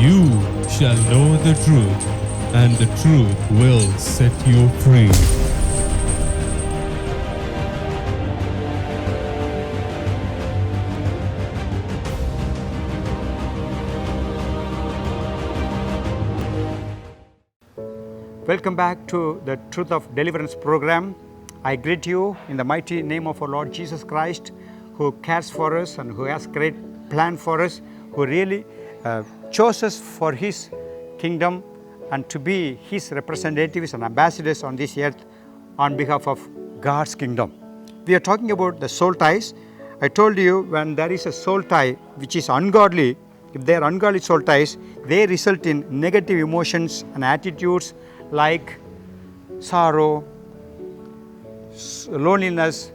You shall know the truth, and the truth will set you free. Welcome back to the Truth of Deliverance program. I greet you in the mighty name of our Lord Jesus Christ, who cares for us and who has great plan for us, who really chose us for His kingdom and to be His representatives and ambassadors on this earth on behalf of God's kingdom. We are talking about the soul ties. I told you, when there is a soul tie which is ungodly, if they are ungodly soul ties, they result in negative emotions and attitudes like sorrow, loneliness,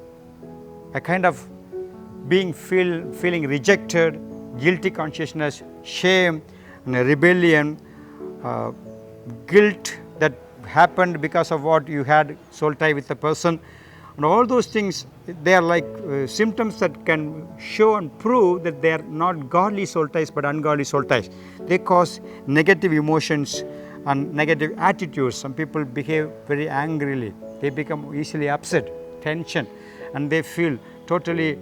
a kind of feeling rejected, guilty consciousness, shame, and rebellion, guilt that happened because of what you had soul tie with the person. And all those things, they are like symptoms that can show and prove that they are not godly soul ties but ungodly soul ties. They cause negative emotions and negative attitudes. Some people behave very angrily. They become easily upset, tension, and they feel totally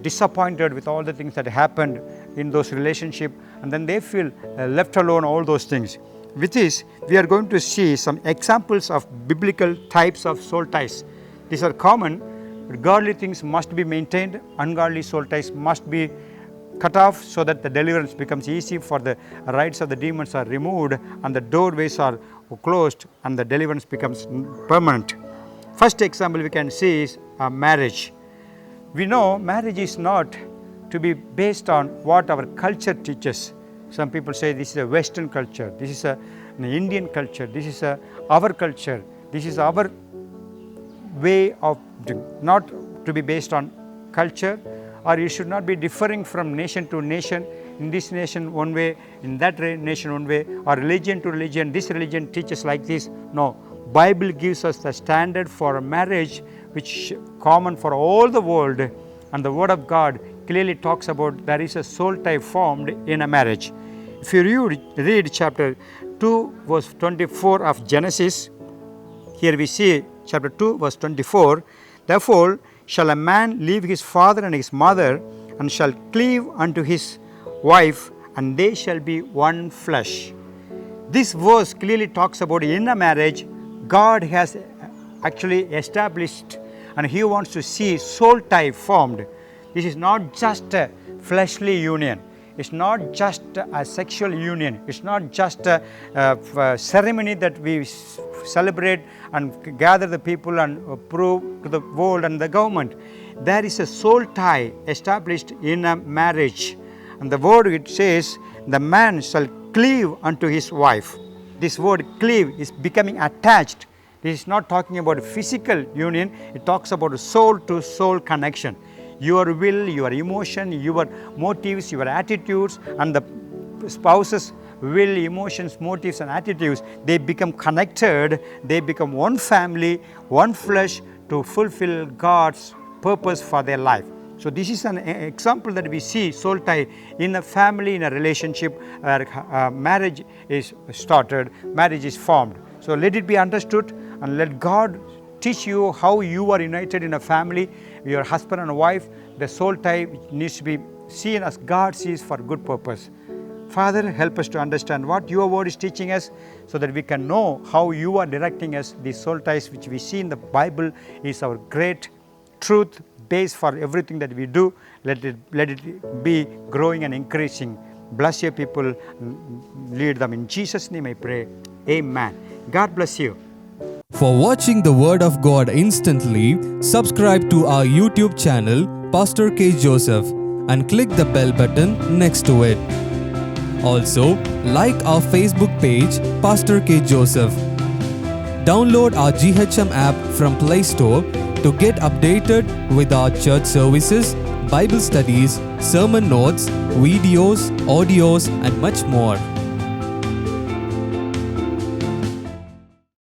disappointed with all the things that happened in those relationships, and then they feel left alone, all those things. With this, we are going to see some examples of biblical types of soul ties. These are common. Godly things must be maintained, ungodly soul ties must be cut off so that the deliverance becomes easy, for the rights of the demons are removed and the doorways are closed and the deliverance becomes permanent. First example we can see is marriage. We know marriage is not to be based on what our culture teaches. Some people say this is a Western culture, this is an Indian culture, this is our culture, this is our way of doing. Not to be based on culture, or you should not be differing from nation to nation. In this nation one way, in that nation one way, or religion to religion, this religion teaches like this. No, Bible gives us the standard for a marriage which common for all the world, and the Word of God clearly talks about there is a soul tie formed in a marriage. If you read chapter 2 verse 24 of Genesis, here we see chapter 2 verse 24, therefore shall a man leave his father and his mother, and shall cleave unto his wife, and they shall be one flesh. This verse clearly talks about in a marriage, God has actually established, and He wants to see soul tie formed. This is not just a fleshly union. It's not just a sexual union. It's not just a ceremony that we celebrate and gather the people and prove to the world and the government. There is a soul tie established in a marriage. And the word it says, the man shall cleave unto his wife. This word cleave is becoming attached. This is not talking about a physical union. It talks about a soul to soul connection. Your will, your emotion, your motives, your attitudes, and the spouse's will, emotions, motives, and attitudes, they become connected. They become one family, one flesh to fulfill God's purpose for their life. So this is an example that we see soul tie in a family, in a relationship where marriage is started, marriage is formed. So let it be understood, and let God teach you how you are united in a family, your husband and wife. The soul tie needs to be seen as God sees for good purpose. Father, help us to understand what your word is teaching us, so that we can know how you are directing us. These soul ties which we see in the Bible is our great truth base for everything that we do. Let it be growing and increasing. Bless your people, lead them. In Jesus' name I pray. Amen. God bless you. For watching the Word of God instantly, subscribe to our YouTube channel, Pastor K. Joseph, and click the bell button next to it. Also, like our Facebook page, Pastor K. Joseph. Download our GHM app from Play Store to get updated with our church services, Bible studies, sermon notes, videos, audios, and much more.